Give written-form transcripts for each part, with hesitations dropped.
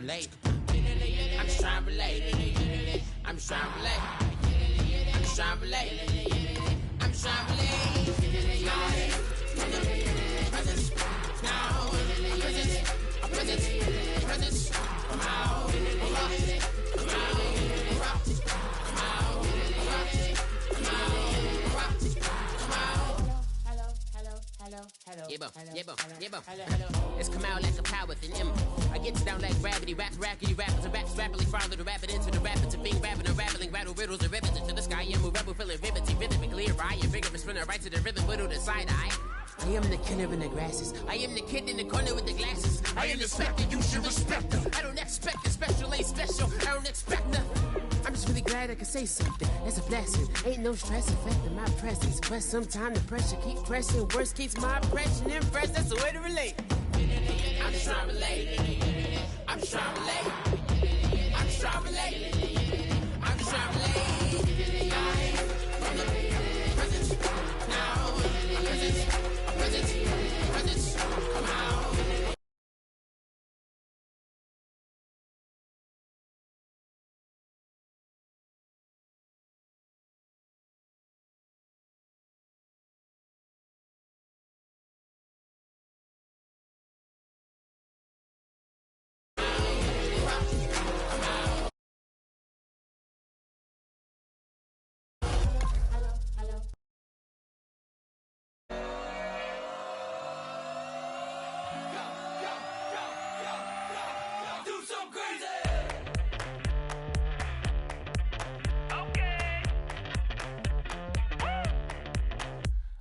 relate. I'm just trying to relate. I'm just trying to relate. I'm just trying to relate. I'm just trying to relate. Presence. Now. Presence. Come out. Come out. It's come out like a power within him. I get down like gravity, rappers and raps rapidly follow the rapid into the rapid to being rapping and rattling, rattle riddles and rivets into the sky. I'm a rebel, feeling rhythmically right and rigorous, running right to the rhythm, widow the side eye. I am the killer in the grasses. I am the kid in the corner with the glasses. I am the specter, you should respect them. I don't expect a special, ain't special. I don't expect nothing. I'm just really glad I can say something. That's a blessing. Ain't no stress affecting my presence. But sometimes the pressure keep pressing. Worst keeps my impression impressed. That's the way to relate. I'm just trying to relate. I'm just trying to relate. I'm just trying to relate. I'm just trying to relate. From the presence now. Presence, come out.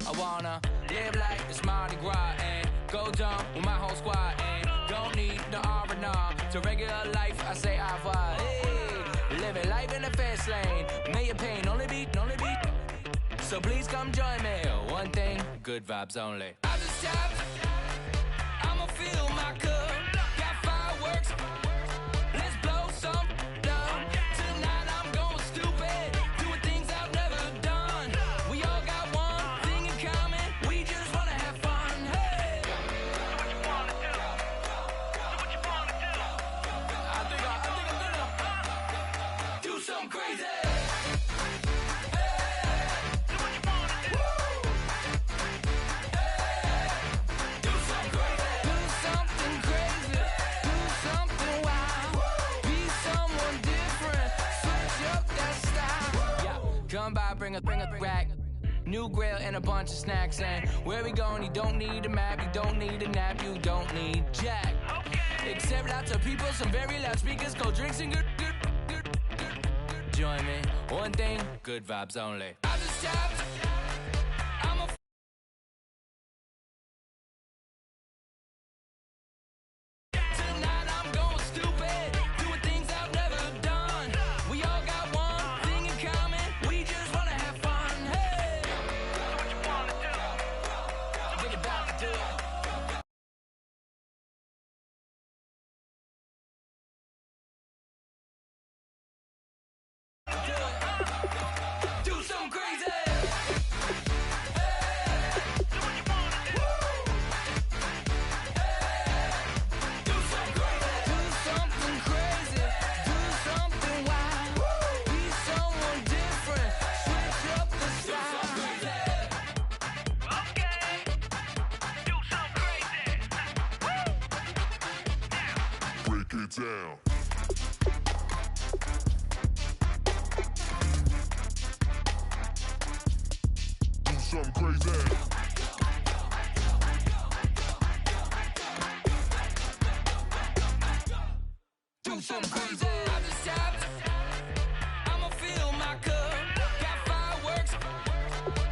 I wanna live like it's Mardi Gras and go dumb with my whole squad and don't need no R&R to regular life. I say au revoir. Hey, living life in a fast lane. May your pain only beat. So please come join me. One thing, good vibes only. I just stopped. I'ma fill my cup. Got fireworks. Let's blow some down. Tonight I'm going stupid. Doing things I've never done. We all got one thing in common. We just wanna have fun. Hey. So what you wanna do? So what you wanna do? I think I'm gonna do something crazy. Come by, bring a rack. New grill and a bunch of snacks. And where we going, you don't need a map. You don't need a nap, you don't need jack. Except lots of people, some very loud speakers, cold drinks and good. Join me, one thing, good vibes only. I just stopped. Tonight I'm going stupid, doing things I've never done. We all got one thing in common. We just wanna have fun. Hey, so what you wanna do? What you about to do? Do something crazy. Down. Do something crazy. Do something crazy. I just stopped. I'ma fill my cup. Got fireworks.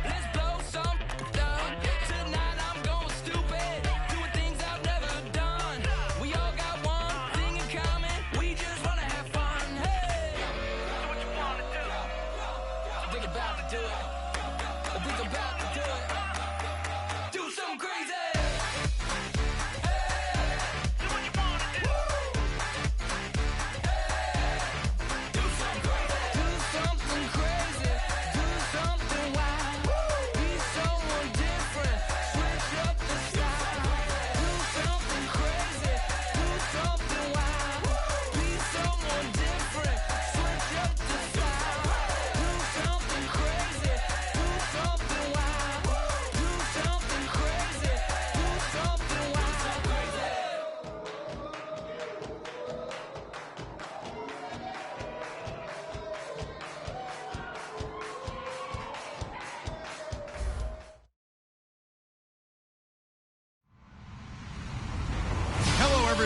Let's blow some down. Tonight I'm going stupid. Doing things I've never done. We all got one thing in common. We just wanna have fun. Hey, so what you wanna do? I think about to do it. I think about to do it. Do something crazy. Do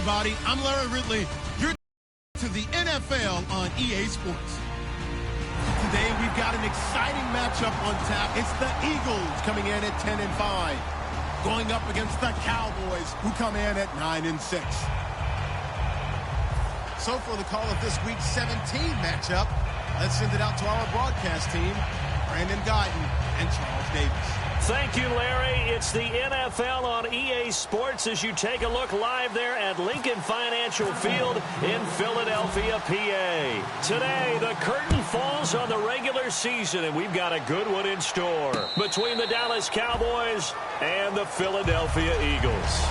everybody. I'm Larry Ridley. You're to the NFL on EA Sports. Today, we've got an exciting matchup on tap. It's the Eagles coming in at 10-5, going up against the Cowboys, who come in at 9-6. So for the call of this week's 17 matchup, let's send it out to our broadcast team, Brandon Guyton and Charles Davis. Thank you, Larry. It's the NFL on EA Sports as you take a look live there at Lincoln Financial Field in Philadelphia, PA. Today, the curtain falls on the regular season, and we've got a good one in store between the Dallas Cowboys and the Philadelphia Eagles.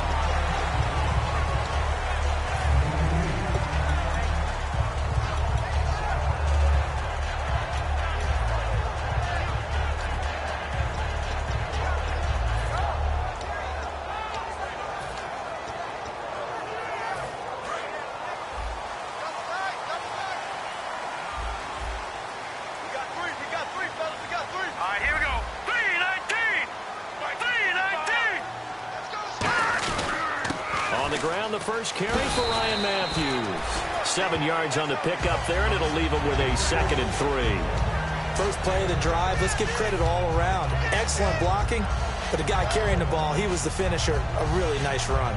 The first carry for Ryan Matthews. 7 yards on the pickup there, and it'll leave him with a 2nd and 3. First play of the drive. Let's give credit all around. Excellent blocking, but the guy carrying the ball, he was the finisher. A really nice run.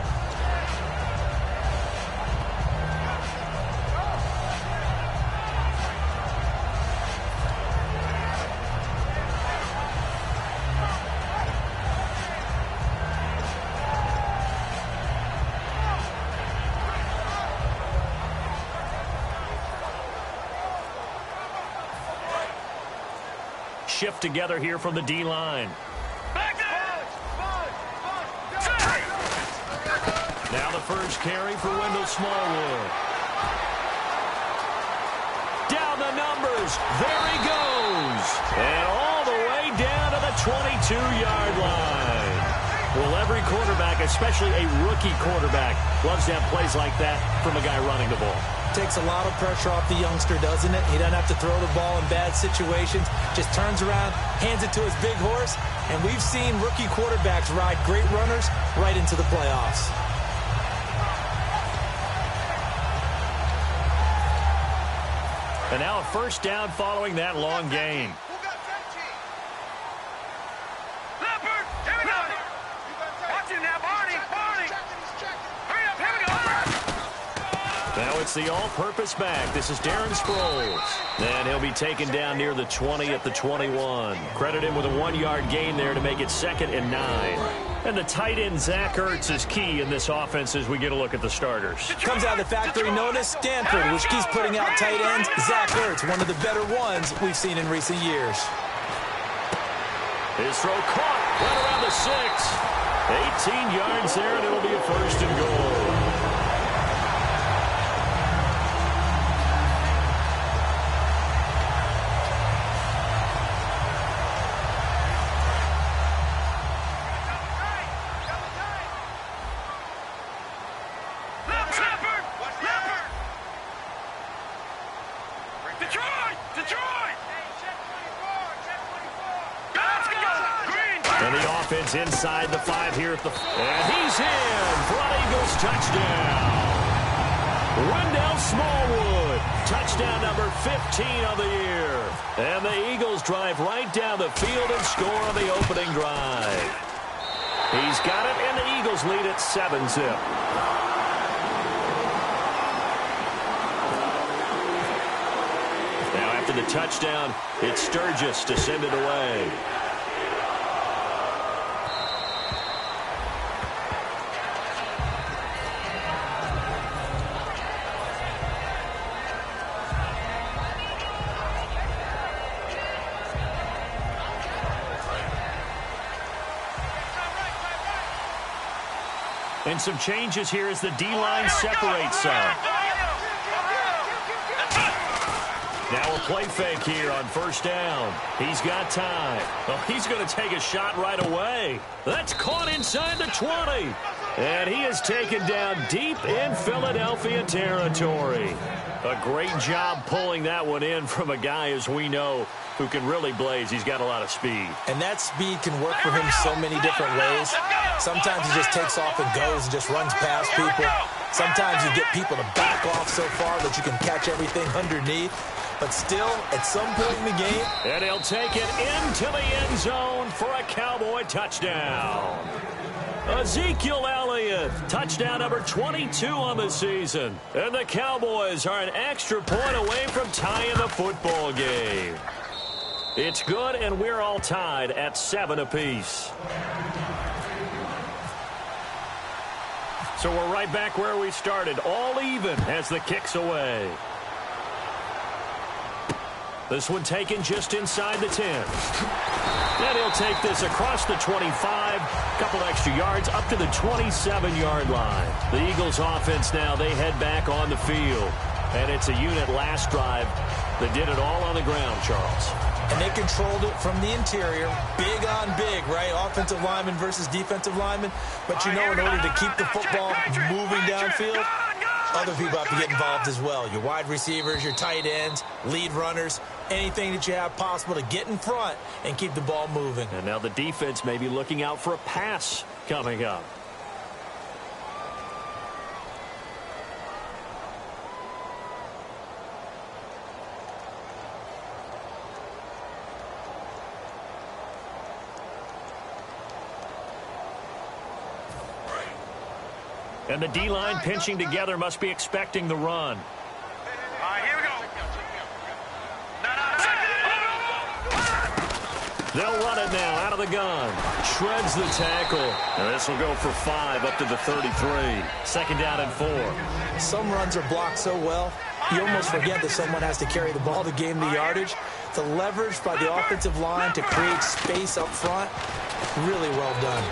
Shift together here from the D-line. Now the first carry for Wendell Smallwood. Down the numbers. There he goes. And all the way down to the 22-yard line. Well, every quarterback, especially a rookie quarterback, loves to have plays like that from a guy running the ball. Takes a lot of pressure off the youngster, doesn't it? He doesn't have to throw the ball in bad situations. Just turns around, hands it to his big horse. And we've seen rookie quarterbacks ride great runners right into the playoffs. And now a first down following that long gain. Now it's the all-purpose back. This is Darren Sproles. And he'll be taken down near the 20 at the 21. Credit him with a 1-yard gain there to make it 2nd and 9. And the tight end, Zach Ertz, is key in this offense as we get a look at the starters. Comes out of the factory known as Stanford, which keeps putting out tight ends. Zach Ertz, one of the better ones we've seen in recent years. His throw caught right around the 6. 18 yards there, and it'll be a 1st and goal. Inside the 5 here at the... And he's in for an Eagles touchdown. Wendell Smallwood, touchdown number 15 of the year. And the Eagles drive right down the field and score on the opening drive. He's got it, and the Eagles lead at 7-zip. Now after the touchdown, it's Sturgis to send it away. And some changes here as the D-line separates some. Now a play fake here on first down. He's got time. Well, he's going to take a shot right away. That's caught inside the 20. And he is taken down deep in Philadelphia territory. A great job pulling that one in from a guy, as we know, who can really blaze. He's got a lot of speed. And that speed can work for him so many different ways. Sometimes he just takes off and goes and just runs past people. Sometimes you get people to back off so far that you can catch everything underneath. But still, at some point in the game... And he'll take it into the end zone for a Cowboy touchdown. Ezekiel Elliott, touchdown number 22 on the season. And the Cowboys are an extra point away from tying the football game. It's good, and we're all tied at 7 apiece. So we're right back where we started, all even as the kick's away. This one taken just inside the 10. And he'll take this across the 25, couple extra yards up to the 27-yard line. The Eagles offense now, they head back on the field. And it's a unit last drive that did it all on the ground, Charles. And they controlled it from the interior, big on big, right? Offensive lineman versus defensive lineman. But you know, in order to keep the football moving downfield, other people have to get involved as well. Your wide receivers, your tight ends, lead runners, anything that you have possible to get in front and keep the ball moving. And now the defense may be looking out for a pass coming up. And the D-line pinching together must be expecting the run. All right, here we go. They'll run it now out of the gun. Shreds the tackle. And this will go for 5 up to the 33. Second down and 4. Some runs are blocked so well, you almost forget that someone has to carry the ball to gain the yardage. The leverage by the offensive line to create space up front, really well done.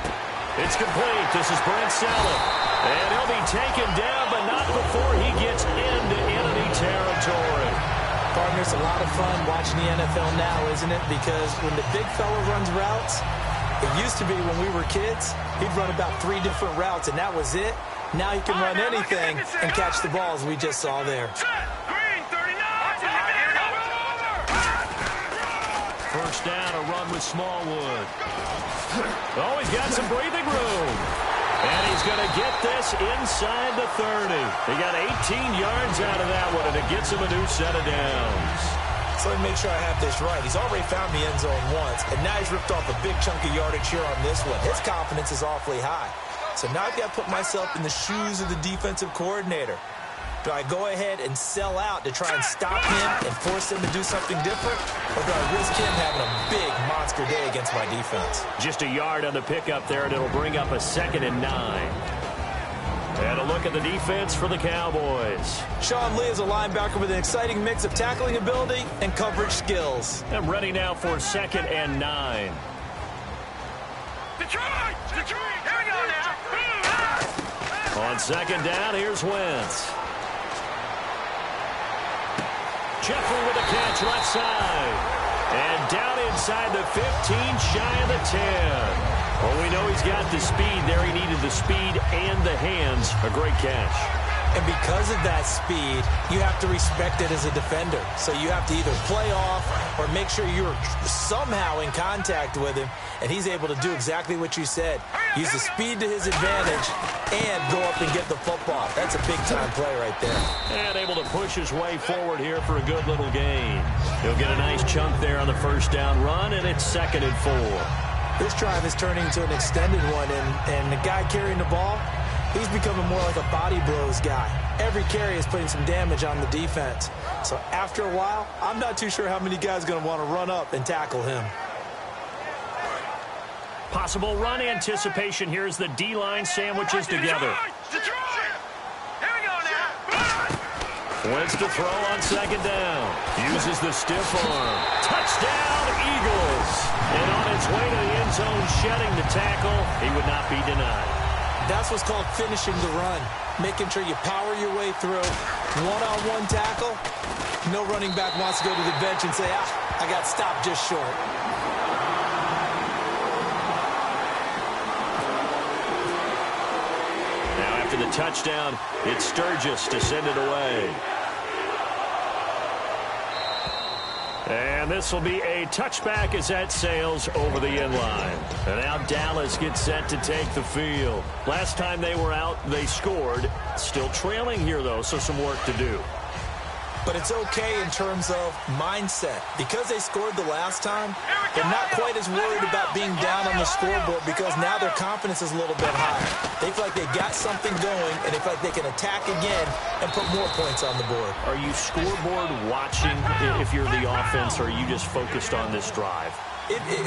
It's complete. This is Brent Salem. And he'll be taken down, but not before he gets into enemy territory. Partner, it's a lot of fun watching the NFL now, isn't it? Because when the big fella runs routes, it used to be when we were kids, he'd run about 3 different routes, and that was it. Now he can run anything and catch the balls we just saw there. First down, a run with Smallwood. Oh, he's got some breathing room. And he's going to get this inside the 30. He got 18 yards out of that one, and it gets him a new set of downs. So let me make sure I have this right. He's already found the end zone once, and now he's ripped off a big chunk of yardage here on this one. His confidence is awfully high. So now I've got to put myself in the shoes of the defensive coordinator. Do I go ahead and sell out to try and stop him and force him to do something different? Or do I risk him having a big monster day against my defense? Just a yard on the pickup there, and it'll bring up a 2nd and 9. And a look at the defense for the Cowboys. Sean Lee is a linebacker with an exciting mix of tackling ability and coverage skills. I'm ready now for 2nd and 9. Detroit! Detroit! Here we go now. On 2nd down, here's Wentz. Jeffrey with a catch left side. And down inside the 15, shy of the 10. Well, we know he's got the speed there. He needed the speed and the hands. A great catch. And because of that speed, you have to respect it as a defender. So you have to either play off or make sure you're somehow in contact with him, and he's able to do exactly what you said. Use the speed to his advantage and go up and get the football. That's a big-time play right there. And able to push his way forward here for a good little gain. He'll get a nice chunk there on the first down run, and it's 2nd and 4. This drive is turning into an extended one, and the guy carrying the ball, he's becoming more like a body blows guy. Every carry is putting some damage on the defense. So after a while, I'm not too sure how many guys are going to want to run up and tackle him. Possible run anticipation here as the D-line sandwiches together. Detroit! Here we go now. Wentz to throw on 2nd down. Uses the stiff arm. Touchdown, Eagles. And on its way to the end zone, shedding the tackle, he would not be denied. That's what's called finishing the run. Making sure you power your way through. One-on-one tackle. No running back wants to go to the bench and say, I got stopped just short. Now after the touchdown, it's Sturgis to send it away. And this will be a touchback as that sails over the inline. And now Dallas gets set to take the field. Last time they were out, they scored. Still trailing here, though, so some work to do. But it's okay in terms of mindset. Because they scored the last time, they're not quite as worried about being down on the scoreboard because now their confidence is a little bit higher. They feel like they've got something going, and they feel like they can attack again and put more points on the board. Are you scoreboard watching if you're the offense, or are you just focused on this drive?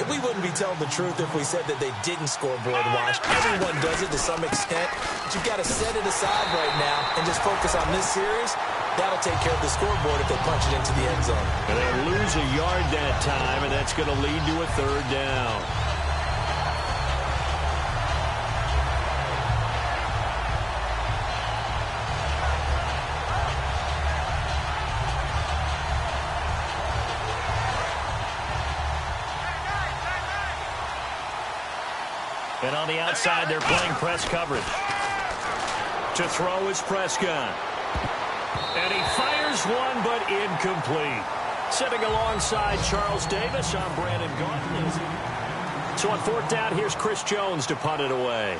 We wouldn't be telling the truth if we said that they didn't scoreboard watch. Everyone does it to some extent, but you've got to set it aside right now and just focus on this series. That'll take care of the scoreboard if they punch it into the end zone. And they lose a yard that time, and that's going to lead to a third down. And on the outside, they're playing press coverage. To throw is Prescott. And he fires one, but incomplete. Sitting alongside Charles Davis, I'm Brandon Gaudin. So on fourth down, here's Chris Jones to punt it away.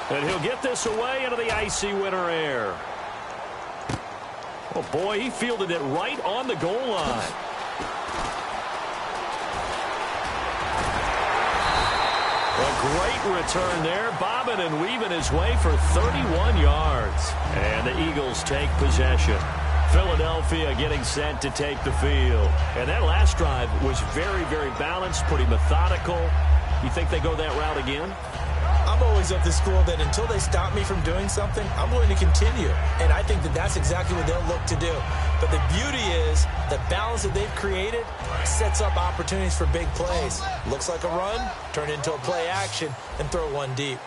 And he'll get this away into the icy winter air. Oh, boy, he fielded it right on the goal line. A great return there, bobbing and weaving his way for 31 yards. And the Eagles take possession. Philadelphia getting set to take the field. And that last drive was very, very balanced, pretty methodical. You think they go that route again? I'm always of the school that until they stop me from doing something, I'm going to continue. And I think that that's exactly what they'll look to do. But the beauty is the balance that they've created sets up opportunities for big plays. Looks like a run, turn it into a play action, and throw one deep.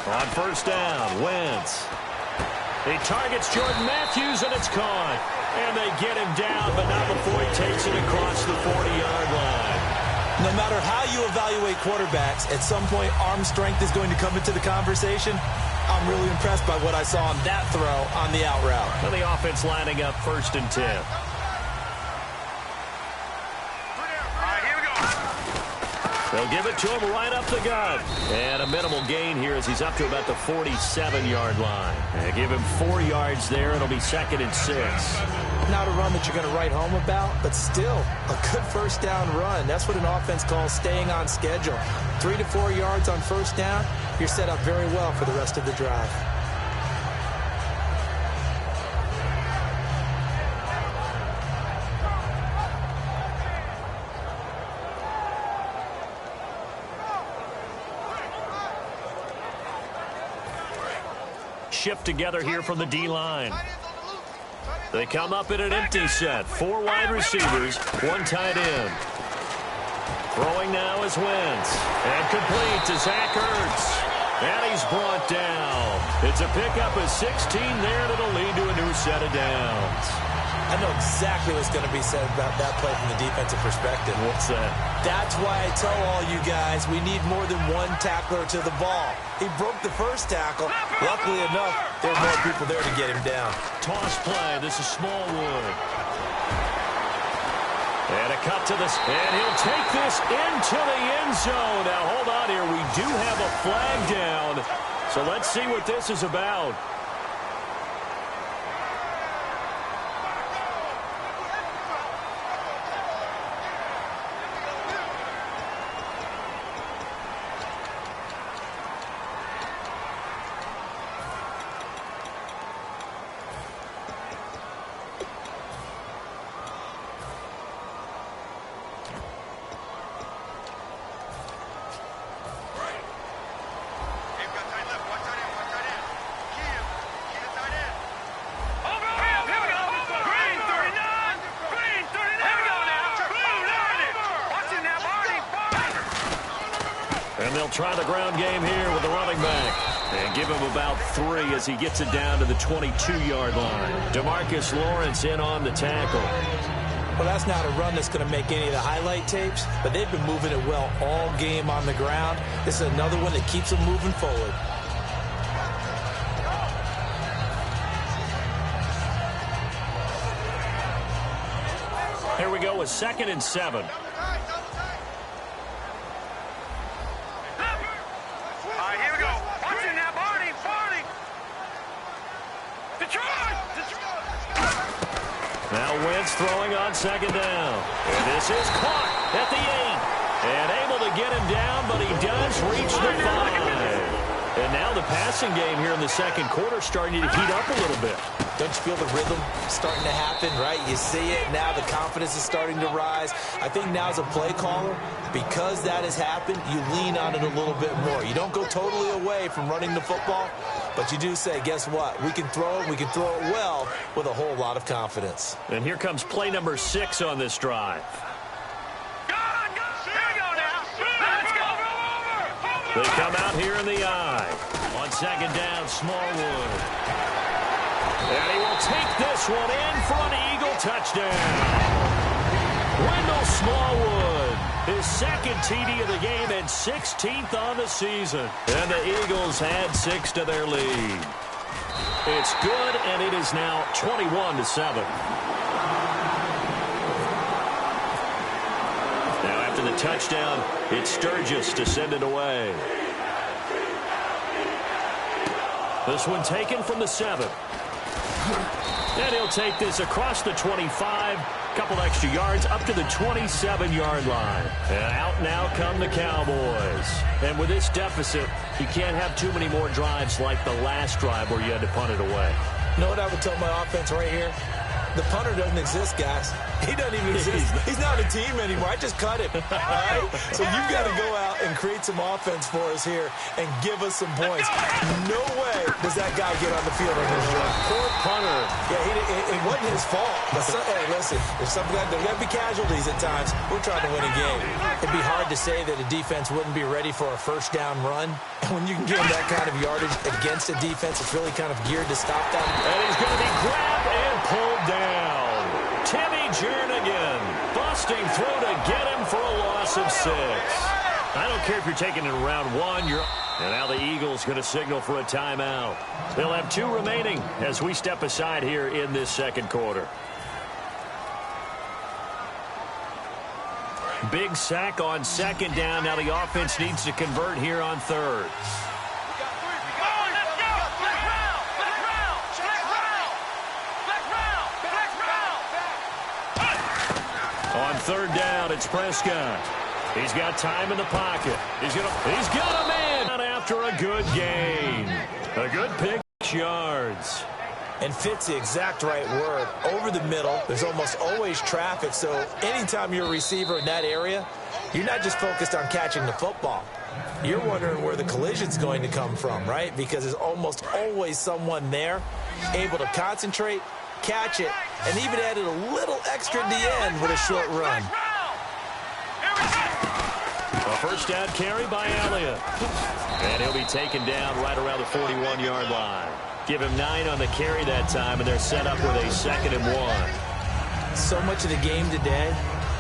On first down, Wentz. He targets Jordan Matthews, and it's caught. And they get him down, but not before he takes it across the 40-yard line. No matter how you evaluate quarterbacks, at some point arm strength is going to come into the conversation. I'm really impressed by what I saw on that throw on the out route. And the offense lining up 1st and 10. They'll give it to him right up the gut. And a minimal gain here as he's up to about the 47-yard line. And give him 4 yards there. It'll be 2nd and 6. Not a run that you're going to write home about, but still a good first down run. That's what an offense calls staying on schedule. 3 to 4 yards on first down, you're set up very well for the rest of the drive. Shift together here from the D-line. They come up in an empty set. 4 wide receivers, 1 tight end. Throwing now is Wentz. And complete to Zach Ertz. And he's brought down. It's a pickup of 16 there, and it'll lead to a new set of downs. I know exactly what's going to be said about that play from the defensive perspective. What's that? That's why I tell all you guys we need more than one tackler to the ball. He broke the first tackle. Luckily enough, there were more people there to get him down. Toss play. This is Smallwood. And a cut to this. And he'll take this into the end zone. Now, hold on here. We do have a flag down. So let's see what this is about. And they'll try the ground game here with the running back. And give him about 3 as he gets it down to the 22-yard line. DeMarcus Lawrence in on the tackle. Well, that's not a run that's going to make any of the highlight tapes, but they've been moving it well all game on the ground. This is another one that keeps them moving forward. Here we go with 2nd and 7. All right, here we go. Watch it now, Barney. Detroit! Now Wentz throwing on 2nd down. And this is caught at the 8. And able to get him down, but he does reach the 5. And now the passing game here in the 2nd quarter starting to heat up a little bit. Don't you feel the rhythm starting to happen, right? You see it now. The confidence is starting to rise. I think now as a play caller, because that has happened, you lean on it a little bit more. You don't go totally away from running the football, but you do say, guess what? We can throw it. We can throw it well with a whole lot of confidence. And here comes play number 6 on this drive. They come out here in the eye. On 2nd down, Smallwood. And he will take this one in for an Eagle touchdown. Wendell Smallwood, his 2nd TD of the game and 16th on the season. And the Eagles add 6 to their lead. It's good, and it is now 21-7. Now after the touchdown, it's Sturgis to send it away. This one taken from the 7. And he'll take this across the 25, couple extra yards up to the 27-yard line. And out now come the Cowboys. And with this deficit, you can't have too many more drives like the last drive where you had to punt it away. You know what I would tell my offense right here? The punter doesn't exist, guys. He doesn't even exist. He's not a team anymore. I just cut him. All right? So you've got to go out and create some offense for us here and give us some points. No way does that guy get on the field on his job. Poor punter. Yeah, it wasn't his fault. But hey, listen, if something there's got to be casualties at times. We're trying to win a game. It'd be hard to say that a defense wouldn't be ready for a first down run. And when you can give them that kind of yardage against a defense, it's really kind of geared to stop them. And he's going to be grabbed and pulled down. Timmy Jernigan busting through to get him for a loss of 6. I don't care if you're taking it in round 1. And now the Eagles going to signal for a timeout. They'll have 2 remaining as we step aside here in this 2nd quarter. Big sack on 2nd down. Now the offense needs to convert here on 3rd. On 3rd down, it's Prescott. He's got time in the pocket. He's got a man after a good gain. A good pick, yards. And fits the exact right word. Over the middle, there's almost always traffic, so anytime you're a receiver in that area, you're not just focused on catching the football. You're wondering where the collision's going to come from, right? Because there's almost always someone there able to concentrate, catch it, and even added a little extra at the end with a short run. A first down carry by Elliott. And he'll be taken down right around the 41-yard line. Give him 9 on the carry that time, and they're set up with a 2nd and 1. So much of the game today,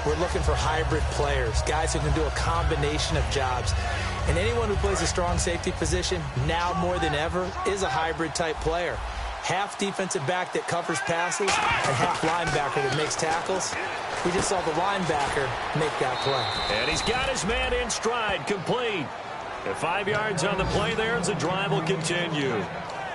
we're looking for hybrid players, guys who can do a combination of jobs. And anyone who plays a strong safety position, now more than ever, is a hybrid type player. Half defensive back that covers passes and half linebacker that makes tackles. We just saw the linebacker make that play. And he's got his man in stride, complete. At 5 yards on the play there as the drive will continue.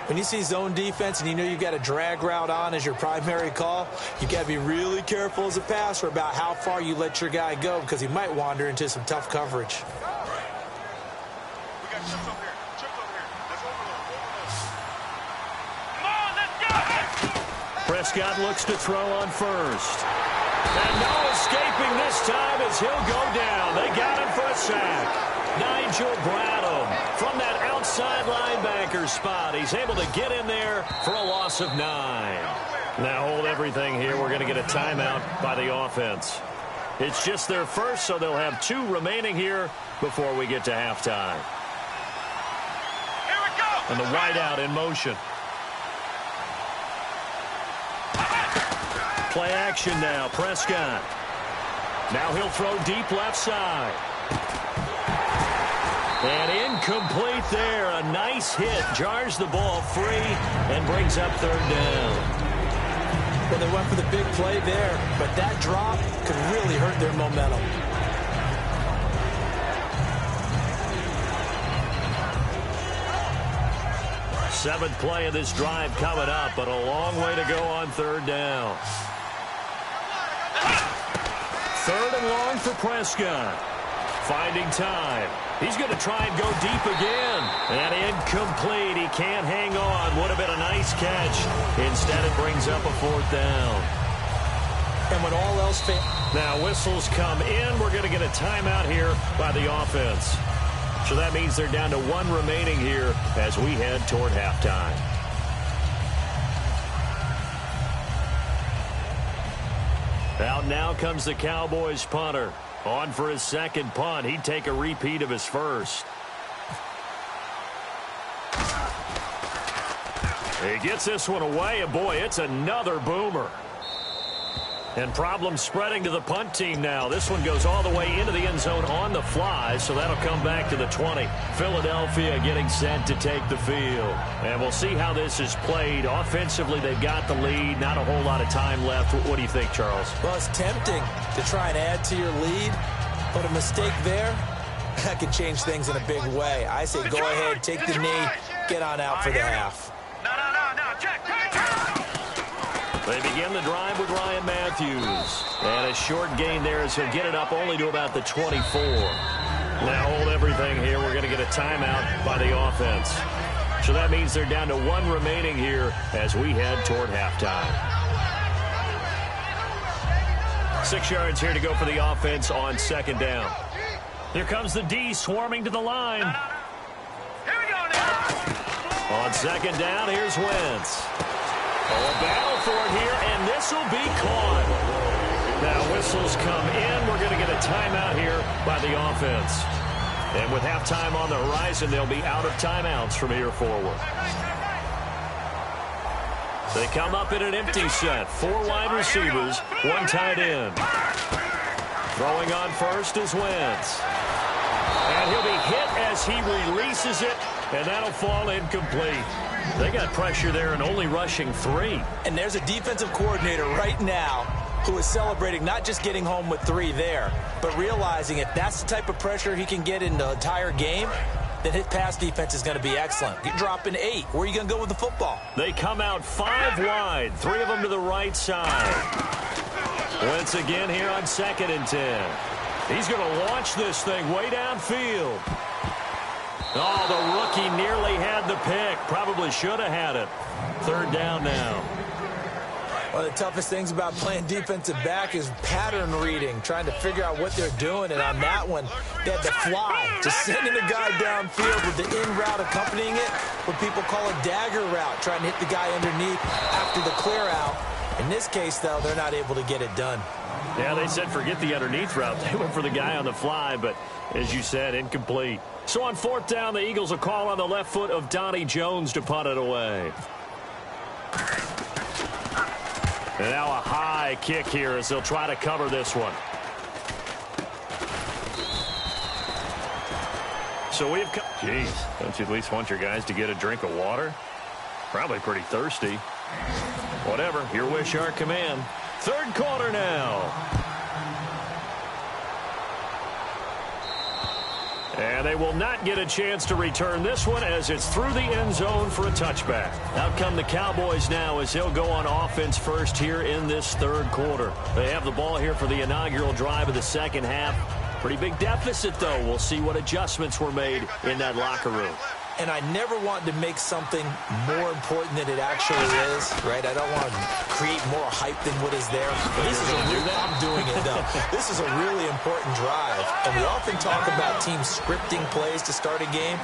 When you see zone defense and you know you've got a drag route on as your primary call, you've got to be really careful as a passer about how far you let your guy go because he might wander into some tough coverage. Prescott looks to throw on 1st. And no escaping this time as he'll go down. They got him for a sack. Nigel Bradham from that outside linebacker spot. He's able to get in there for a loss of 9. Now hold everything here. We're going to get a timeout by the offense. It's just their first, so they'll have 2 remaining here before we get to halftime. Here we go. And the wideout in motion. Play action now, Prescott. Now he'll throw deep left side. And incomplete there. A nice hit. Jars the ball free and brings up 3rd down. Well, they went for the big play there, but that drop could really hurt their momentum. Seventh play of this drive coming up, but a long way to go on third down. Third and long for Prescott. Finding time. He's going to try and go deep again. And incomplete. He can't hang on. Would have been a nice catch. Instead, it brings up a fourth down. And when all else fails. Now, whistles come in. We're going to get a timeout here by the offense. So that means they're down to one remaining here as we head toward halftime. Out now comes the Cowboys punter. On for his second punt. He'd take a repeat of his first. He gets this one away, and boy, it's another boomer. And problems spreading to the punt team now. This one goes all the way into the end zone on the fly, so that'll come back to the 20. Philadelphia getting set to take the field. And we'll see how this is played. Offensively, they've got the lead. Not a whole lot of time left. What do you think, Charles? Well, it's tempting to try and add to your lead, but a mistake there, that could change things in a big way. I say go ahead, take the knee, get on out for the half. No, check. They begin the drive with Ryan Matthews. And a short gain there as he'll get it up only to about the 24. Now hold everything here. We're going to get a timeout by the offense. So that means they're down to one remaining here as we head toward halftime. 6 yards here to go for the offense on second down. Here comes the D swarming to the line. Here we go now. On second down, here's Wentz. A battle for it here, and this will be caught. Now whistles come in. We're going to get a timeout here by the offense. And with halftime on the horizon, they'll be out of timeouts from here forward. They come up in an empty set. 4 wide receivers, 1 tight end. Throwing on first is Wentz. And he'll be hit as he releases it, and that'll fall incomplete. They got pressure there and only rushing 3. And there's a defensive coordinator right now who is celebrating not just getting home with 3 there, but realizing if that's the type of pressure he can get in the entire game, then his pass defense is going to be excellent. You're dropping 8. Where are you going to go with the football? They come out 5 wide, 3 of them to the right side. Wentz again here on 2nd and 10. He's going to launch this thing way downfield. Oh, the rookie nearly had the pick. Probably should have had it. 3rd down now. One of the toughest things about playing defensive back is pattern reading, trying to figure out what they're doing. And on that one, they had to fly, just sending the guy downfield with the in route accompanying it, what people call a dagger route, trying to hit the guy underneath after the clear out. In this case, though, they're not able to get it done. Yeah, they said forget the underneath route. They went for the guy on the fly, but as you said, incomplete. So on 4th down, the Eagles will call on the left foot of Donnie Jones to punt it away. And now a high kick here as they'll try to cover this one. So we have... Jeez, don't you at least want your guys to get a drink of water? Probably pretty thirsty. Whatever, your wish, our command. 3rd quarter now. And they will not get a chance to return this one as it's through the end zone for a touchback. Out come the Cowboys now as they'll go on offense first here in this 3rd quarter. They have the ball here for the inaugural drive of the 2nd half. Pretty big deficit, though. We'll see what adjustments were made in that locker room. And I never want to make something more important than it actually is, right? I don't want to create more hype than what is there. But this is I'm doing it, though. This is a really important drive. And we often talk about teams scripting plays to start a game.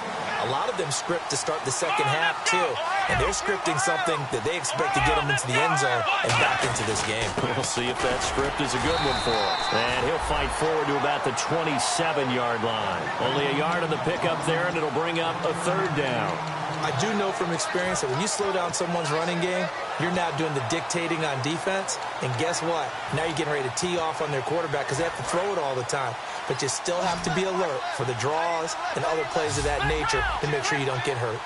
A lot of them script to start the 2nd half, too. And they're scripting something that they expect to get them into the end zone and back into this game. We'll see if that script is a good one for us. And he'll fight forward to about the 27-yard line. Only a yard on the pickup there, and it'll bring up a 3rd down. I do know from experience that when you slow down someone's running game, you're now doing the dictating on defense. And guess what? Now you're getting ready to tee off on their quarterback because they have to throw it all the time. But you still have to be alert for the draws and other plays of that nature to make sure you don't get hurt.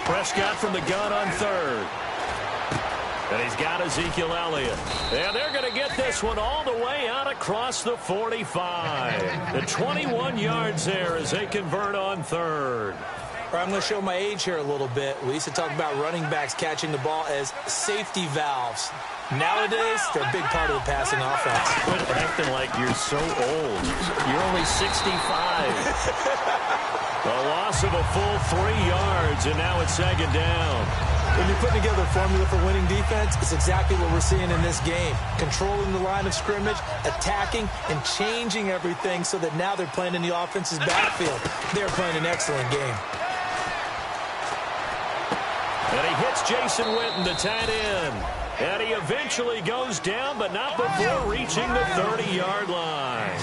Prescott from the gun on 3rd. And he's got Ezekiel Elliott. And they're going to get this one all the way out across the 45. The 21 yards there as they convert on third. I'm going to show my age here a little bit. We used to talk about running backs catching the ball as safety valves. Nowadays, they're a big part of the passing offense. Quit acting like you're so old. You're only 65. The loss of a full 3 yards, and now it's second down. When you're putting together a formula for winning defense, it's exactly what we're seeing in this game. Controlling the line of scrimmage, attacking, and changing everything so that now they're playing in the offense's backfield. They're playing an excellent game. And he hits Jason Witten, the tight end. And he eventually goes down, but not before reaching the 30-yard line.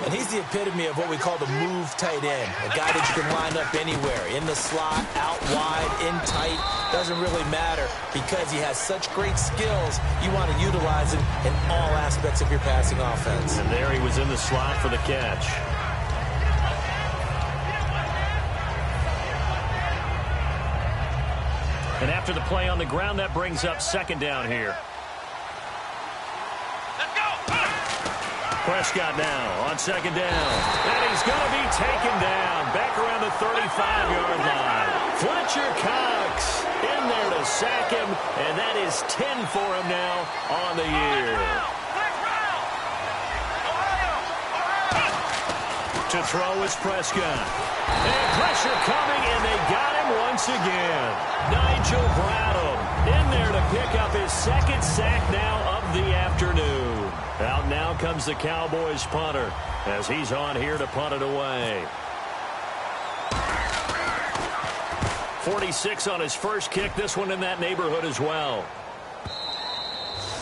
And he's the epitome of what we call the move tight end. A guy that you can line up anywhere. In the slot, out wide, in tight. Doesn't really matter because he has such great skills. You want to utilize him in all aspects of your passing offense. And there he was in the slot for the catch. And after the play on the ground, that brings up second down here. Let's go. Prescott now on second down. And he's going to be taken down back around the 35-yard line. Fletcher Cox in there to sack him, and that is 10 for him now on the year. To throw is Prescott. And pressure coming, and they got him once again. Nigel Bradham in there to pick up his second sack now of the afternoon. Out now comes the Cowboys punter as he's on here to punt it away. 46 on his first kick. This one in that neighborhood as well.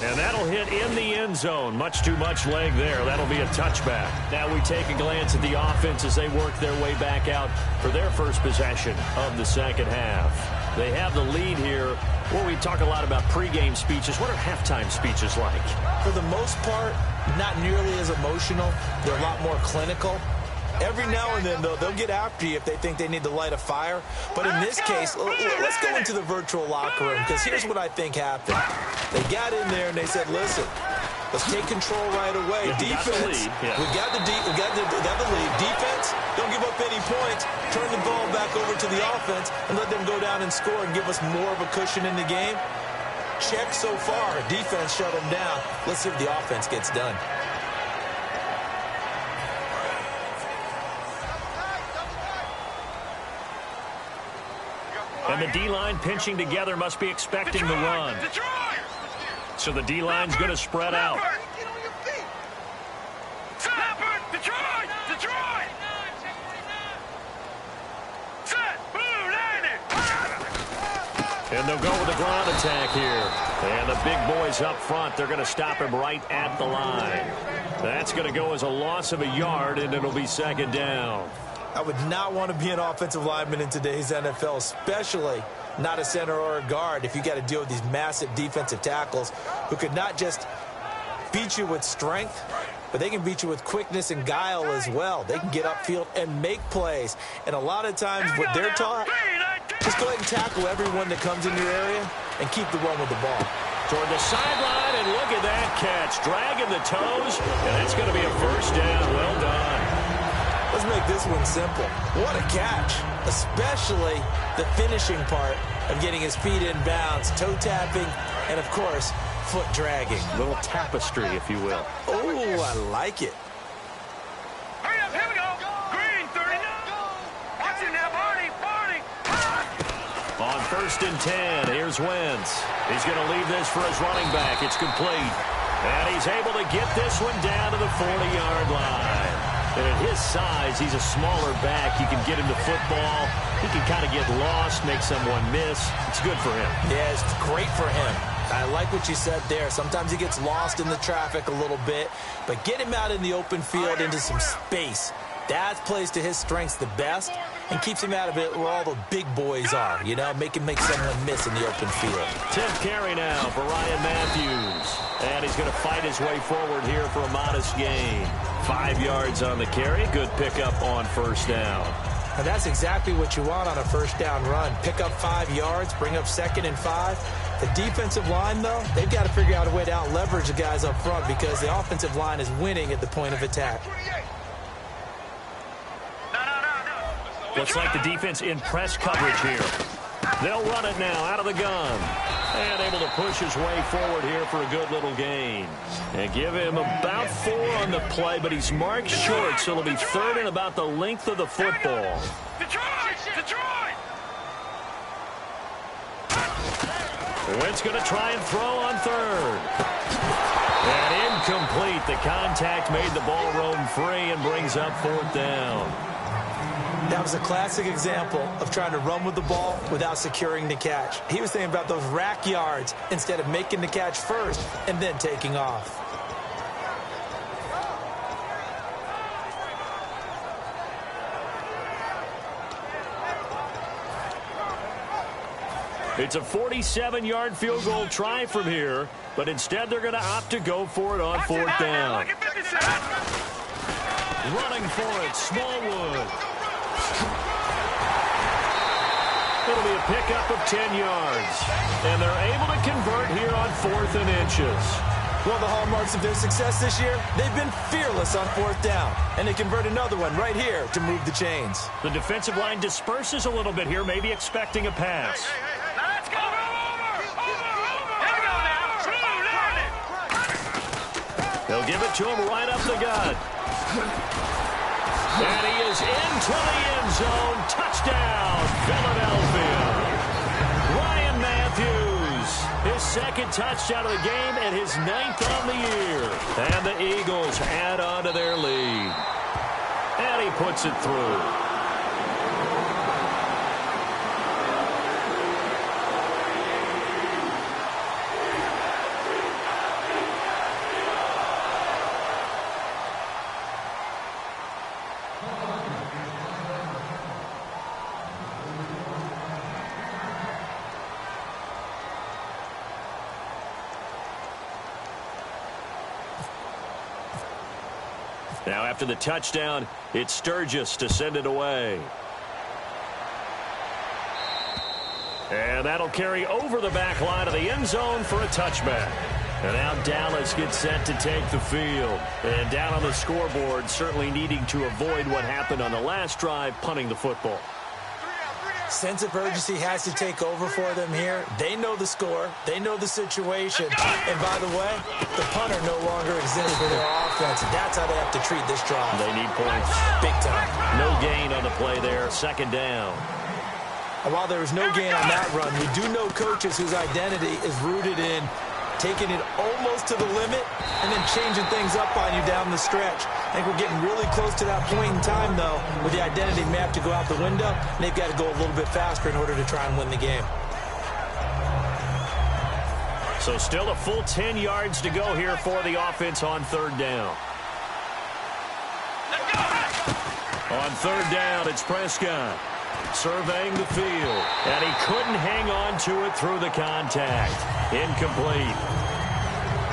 And that'll hit in the end zone. Much too much leg there. That'll be a touchback. Now we take a glance at the offense as they work their way back out for their first possession of the second half. They have the lead here. Well, we talk a lot about pregame speeches. What are halftime speeches like? For the most part, not nearly as emotional. They're a lot more clinical. Every now and then, though, they'll get after you if they think they need to light a fire. But in this case, let's go into the virtual locker room, because here's what I think happened. They got in there and they said, listen, let's take control right away. Defense, we got the lead. Defense, don't give up any points. Turn the ball back over to the offense and let them go down and score and give us more of a cushion in the game. Check so far. Defense shut them down. Let's see if the offense gets done. And the D-line pinching together must be expecting the run. So the D-line's going to spread out. And they'll go with the ground attack here. And the big boys up front, they're going to stop him right at the line. That's going to go as a loss of a yard, and it'll be second down. I would not want to be an offensive lineman in today's NFL, especially not a center or a guard, if you got to deal with these massive defensive tackles who could not just beat you with strength, but they can beat you with quickness and guile as well. They can get upfield and make plays. And a lot of times what they're taught, just go ahead and tackle everyone that comes in your area and keep the run with the ball. Toward the sideline, and look at that catch. Dragging the toes, and that's going to be a first down. Well done. Let's make this one simple. What a catch, especially the finishing part of getting his feet in bounds, toe tapping, and, of course, foot dragging. Little tapestry, if you will. Oh, I like it. Hurry up, here we go. Green, 30. Watch it now, Barney. On first and 10, here's Wentz. He's going to leave this for his running back. It's complete. And he's able to get this one down to the 40-yard line. And at his size, he's a smaller back. He can get into football. He can kind of get lost, make someone miss. It's good for him. Yeah, it's great for him. I like what you said there. Sometimes he gets lost in the traffic a little bit, but get him out in the open field into some space. That plays to his strengths the best and keeps him out of it where all the big boys are, you know, make someone miss in the open field. 10th carry now for Ryan Matthews. And he's going to fight his way forward here for a modest gain. 5 yards on the carry. Good pickup on first down. And that's exactly what you want on a first down run. Pick up 5 yards, bring up 2nd and 5. The defensive line, though, they've got to figure out a way to out-leverage the guys up front because the offensive line is winning at the point of attack. Looks like the defense in press coverage here. They'll run it now out of the gun. And able to push his way forward here for a good little gain. And give him about 4 on the play, but he's marked short, so it'll be 3rd and about the length of the football. Detroit! Wentz going to try and throw on 3rd. And incomplete. The contact made the ball roam free and brings up 4th down. That was a classic example of trying to run with the ball without securing the catch. He was thinking about those rack yards instead of making the catch first and then taking off. It's a 47-yard field goal try from here, but instead they're going to opt to go for it on 4th down. Running for it, Smallwood. It'll be a pickup of 10 yards. And they're able to convert here on 4th and inches. One of the hallmarks of their success this year, they've been fearless on 4th down. And they convert another one right here to move the chains. The defensive line disperses a little bit here, maybe expecting a pass. Let's go! Here we go now. They'll give it to him right up the gut. And he is into the end zone. Touchdown, Philadelphia. Ryan Matthews, his 2nd touchdown of the game and his 9th on the year. And the Eagles add on to their lead. And he puts it through. Now after the touchdown, it's Sturgis to send it away. And that'll carry over the back line of the end zone for a touchback. And now Dallas gets set to take the field. And down on the scoreboard, certainly needing to avoid what happened on the last drive, punting the football. Sense of urgency has to take over for them here. They know the score. They know the situation. And by the way, the punter no longer exists for their offense. That's how they have to treat this drive. They need points. Big time. No gain on the play there. 2nd down. And while there was no gain on that run, we do know coaches whose identity is rooted in taking it almost to the limit and then changing things up on you down the stretch. I think we're getting really close to that point in time, though, where the identity may have to go out the window, and they've got to go a little bit faster in order to try and win the game. So still a full 10 yards to go here for the offense on 3rd down. On 3rd down, it's Prescott surveying the field, and he couldn't hang on to it through the contact. Incomplete.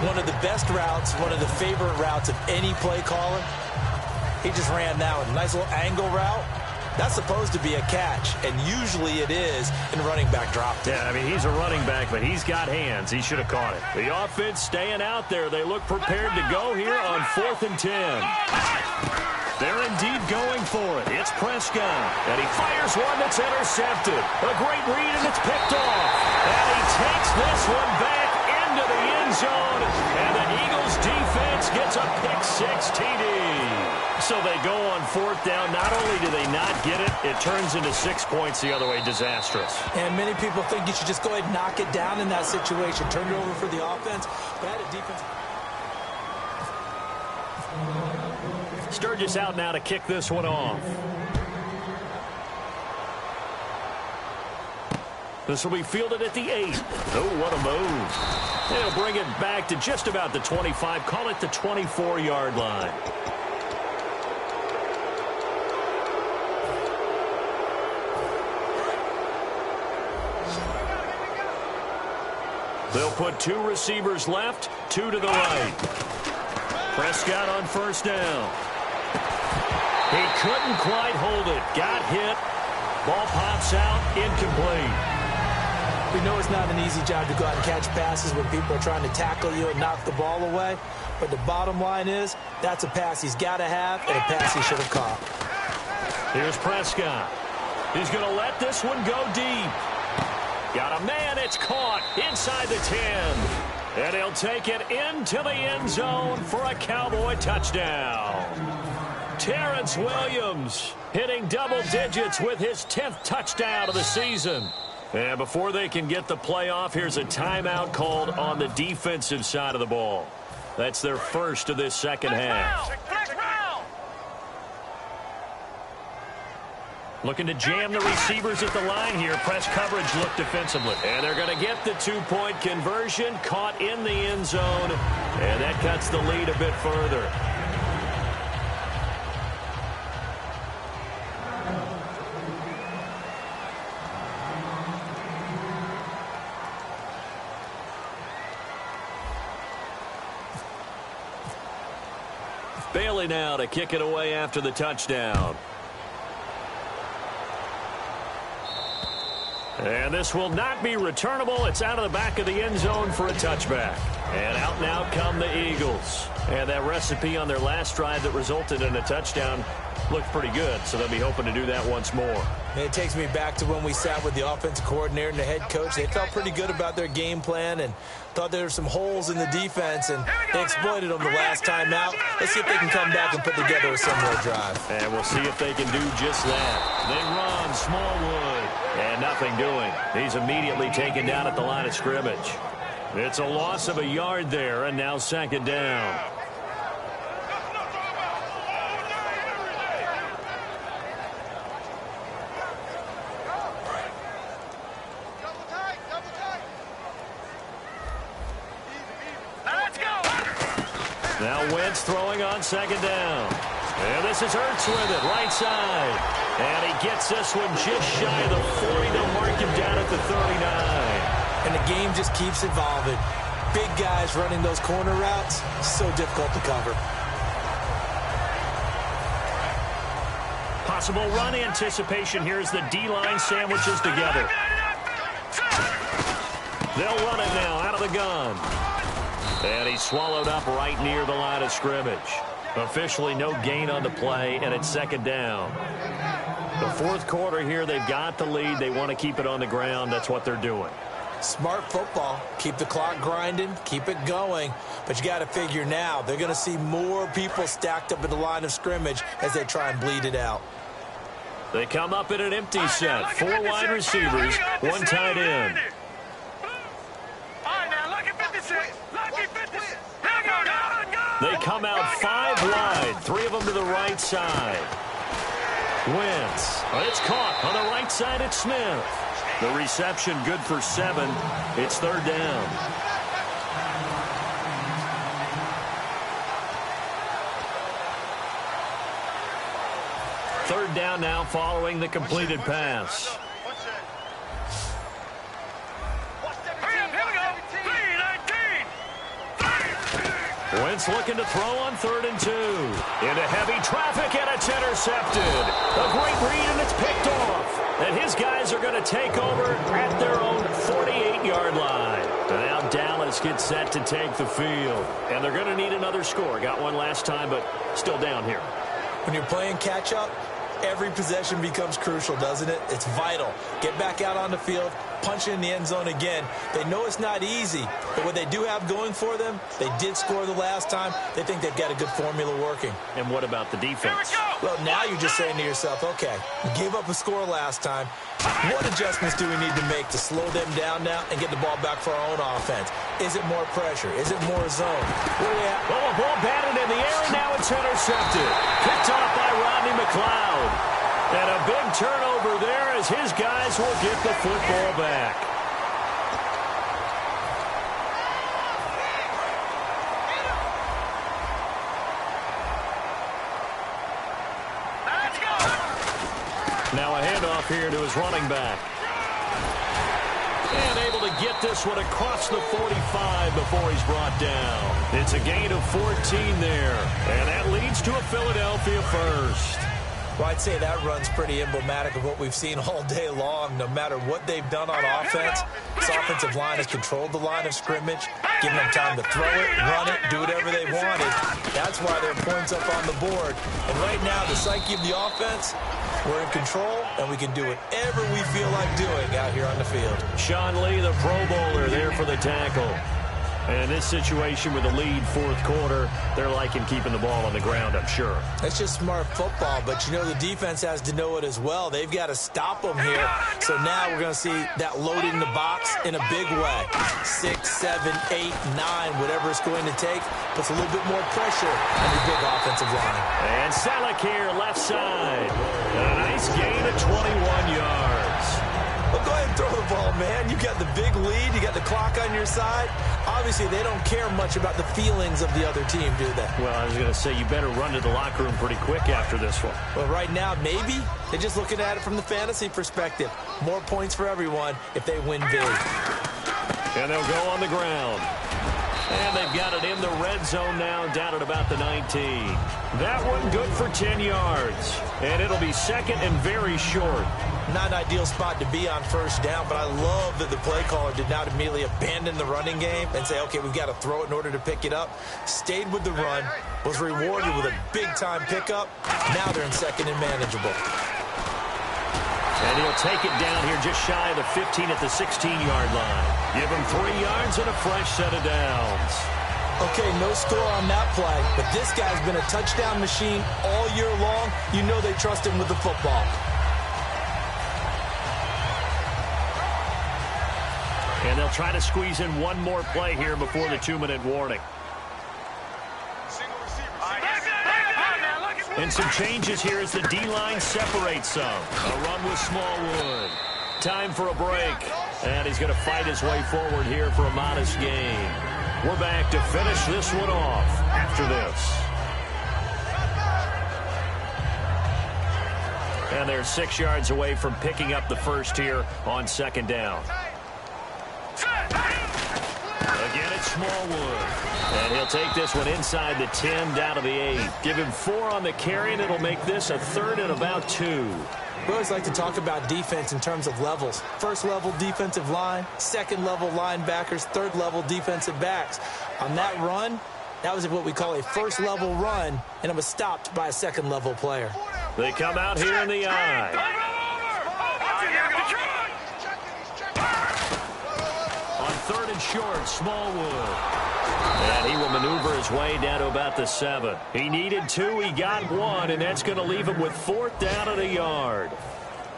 One of the best routes, one of the favorite routes of any play caller. He just ran that one. Nice little angle route. That's supposed to be a catch, and usually it is in running back drop. Yeah, I mean, he's a running back, but he's got hands. He should have caught it. The offense staying out there. They look prepared to go here on 4th and 10. They're indeed going for it. It's Prescott, and he fires one that's intercepted. A great read, and it's picked off. And he takes this one back into the end zone, and the Eagles defense gets a pick-6 TD. So they go on 4th down. Not only do they not get it, it turns into 6 points the other way. Disastrous. And many people think you should just go ahead and knock it down in that situation. Turn it over for the offense. But had a defense. Sturgis out now to kick this one off. This will be fielded at the 8. Oh, what a move. They'll bring it back to just about the 25. Call it the 24-yard line. They'll put 2 receivers left, 2 to the right. Prescott on 1st down. He couldn't quite hold it. Got hit. Ball pops out. Incomplete. We know it's not an easy job to go out and catch passes when people are trying to tackle you and knock the ball away. But the bottom line is, that's a pass he's got to have and a pass he should have caught. Here's Prescott. He's going to let this one go deep. Got a man. It's caught inside the 10. And he'll take it into the end zone for a Cowboy touchdown. Terrence Williams hitting double digits with his 10th touchdown of the season. And before they can get the play off, here's a timeout called on the defensive side of the ball. That's their first of this second half. Looking to jam the receivers at the line here. Press coverage look defensively. And they're going to get the two-point conversion, caught in the end zone. And that cuts the lead a bit further. Bailey now to kick it away after the touchdown. And this will not be returnable. It's out of the back of the end zone for a touchback. And out now come the Eagles. And that recipe on their last drive that resulted in a touchdown looked pretty good, so they'll be hoping to do that once more. And it takes me back to when we sat with the offensive coordinator and the head coach. They felt pretty good about their game plan and thought there were some holes in the defense, and they exploited them the last time out. Let's see if they can come back and put together a similar drive. And we'll see if they can do just that. They run, Smallwood, and nothing doing. He's immediately taken down at the line of scrimmage. It's a loss of a yard there, and now second down. Now Wentz throwing on second down. And this is Ertz with it, right side. And he gets this one just shy of the 40. They'll mark him down at the 39. And the game just keeps evolving. Big guys running those corner routes, so difficult to cover. Possible run anticipation here as the D-line sandwiches together. They'll run it now out of the gun. And he's swallowed up right near the line of scrimmage. Officially no gain on the play, and it's second down. The fourth quarter here, they've got the lead. They want to keep it on the ground. That's what they're doing. Smart football. Keep the clock grinding, keep it going. But you got to figure now, they're going to see more people stacked up at the line of scrimmage as they try and bleed it out. They come up in an empty set. 4 wide receivers, 1 tight end. They come out 5 wide, 3 of them to the right side. Wentz. It's caught on the right side at Smith. The reception good for 7. It's third down. Third down now following the completed pass. Wentz looking to throw on 3rd and 2. Into heavy traffic, and it's intercepted. A great read, and it's picked off. And his guys are going to take over at their own 48-yard line. And now Dallas gets set to take the field. And they're going to need another score. Got one last time, but still down here. When you're playing catch-up, every possession becomes crucial, doesn't it? It's vital. Get back out on the field, punch it in the end zone again. They know it's not easy, but what they do have going for them, they did score the last time. They think they've got a good formula working. And what about the defense? Well, now you're just saying to yourself, okay, we gave up a score last time. What adjustments do we need to make to slow them down now and get the ball back for our own offense? Is it more pressure? Is it more zone? Where are we at? Well, a ball batted in the air, and now it's intercepted. Picked off by Rodney McLeod. And a big turnover there as his guys will get the football back. Now a handoff here to his running back. And able to get this one across the 45 before he's brought down. It's a gain of 14 there. And that leads to a Philadelphia first. Well, I'd say that run's pretty emblematic of what we've seen all day long. No matter what they've done on offense, this offensive line has controlled the line of scrimmage, giving them time to throw it, run it, do whatever they wanted. That's why their points up on the board. And right now, the psyche of the offense, we're in control, and we can do whatever we feel like doing out here on the field. Sean Lee, the Pro Bowler, there for the tackle. And in this situation with the lead fourth quarter, they're liking keeping the ball on the ground, I'm sure. That's just smart football, but you know the defense has to know it as well. They've got to stop them here. So now we're going to see that loading the box in a big way. 6, 7, 8, 9, whatever it's going to take, puts a little bit more pressure on your big offensive line. And Selleck here, left side. A nice gain of 21 yards. Well, go ahead and throw the ball, man. You got the big lead. You got the clock on your side. Obviously, they don't care much about the feelings of the other team, do they? Well, I was going to say, you better run to the locker room pretty quick after this one. Well, right now, maybe. They're just looking at it from the fantasy perspective. More points for everyone if they win big. And they'll go on the ground. And they've got it in the red zone now, down at about the 19. That one good for 10 yards. And it'll be second and very short. Not an ideal spot to be on first down, but I love that the play caller did not immediately abandon the running game and say, okay, we've got to throw it in order to pick it up. Stayed with the run, was rewarded with a big-time pickup. Now they're in second and manageable. And he'll take it down here just shy of the 15 at the 16-yard line. Give him 3 yards and a fresh set of downs. Okay, no score on that play, but this guy's been a touchdown machine all year long. You know they trust him with the football. And they'll try to squeeze in one more play here before the 2-minute warning. And some changes here as the D-line separates some. A run with Smallwood. Time for a break. And he's going to fight his way forward here for a modest gain. We're back to finish this one off after this. And they're 6 yards away from picking up the first here on second down. Again, it's Smallwood. And he'll take this one inside the 10, down to the 8. Give him 4 on the carry, and it'll make this a third and about 2. We always like to talk about defense in terms of levels. First level defensive line, second level linebackers, third level defensive backs. On that run, that was what we call a first level run, and it was stopped by a second level player. They come out here in the eye. On third and short, Smallwood. And he will maneuver his way down to about the 7. He needed 2, he got 1, and that's going to leave him with 4th down at a yard.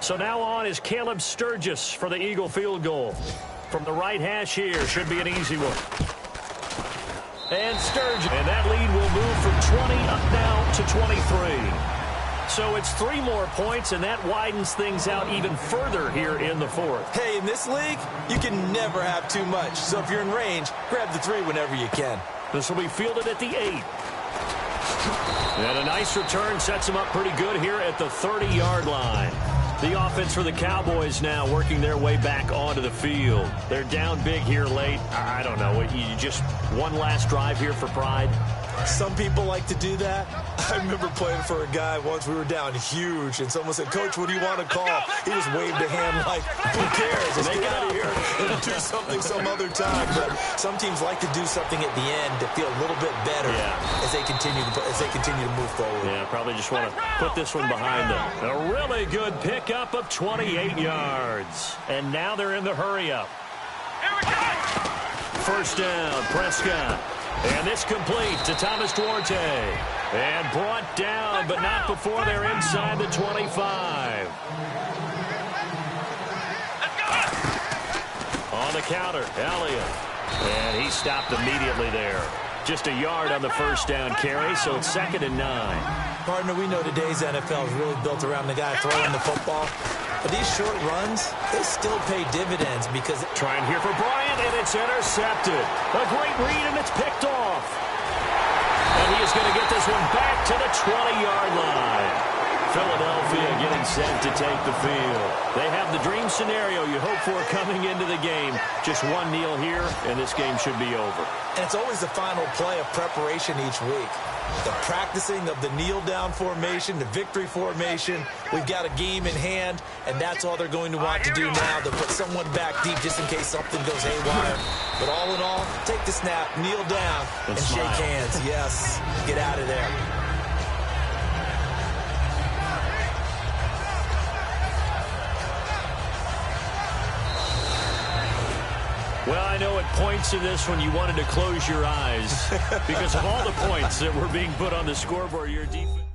So now on is Caleb Sturgis for the Eagle field goal. From the right hash here, should be an easy one. And Sturgis, and that lead will move from 20 up now to 23. So it's 3 more points, and that widens things out even further here in the 4th. Hey, in this league, you can never have too much. So if you're in range, grab the 3 whenever you can. This will be fielded at the 8. And a nice return sets him up pretty good here at the 30-yard line. The offense for the Cowboys now working their way back onto the field. They're down big here late. I don't know. You just one last drive here for pride? Some people like to do that. I remember playing for a guy once. We were down huge, and someone said, Coach, what do you want to call? He just waved a hand like, who cares? Let's get out of here and do something some other time. But some teams like to do something at the end to feel a little bit better as they continue to move forward. Yeah, probably just want to put this one behind them. A really good pickup of 28 yards. And now they're in the hurry-up. First down, Prescott. And this complete to Thomas Duarte. And brought down, but not before they're inside the 25. On the counter, Elliott. And he stopped immediately there. Just a yard on the first down carry, so it's 2nd and 9. Partner, we know today's NFL is really built around the guy throwing the football. But these short runs, they still pay dividends because... Trying here for Bryant, and it's intercepted. A great read, and it's picked off. And he is going to get this one back to the 20-yard line. Philadelphia getting set to take the field. They have the dream scenario you hope for coming into the game. Just one kneel here, and this game should be over. And it's always the final play of preparation each week. The practicing of the kneel-down formation, the victory formation. We've got a game in hand, and that's all they're going to want to do now. They'll put someone back deep just in case something goes haywire. But all in all, take the snap, kneel down, and shake hands. Yes, get out of there. Well, I know at points in this one you wanted to close your eyes because of all the points that were being put on the scoreboard. Your defense.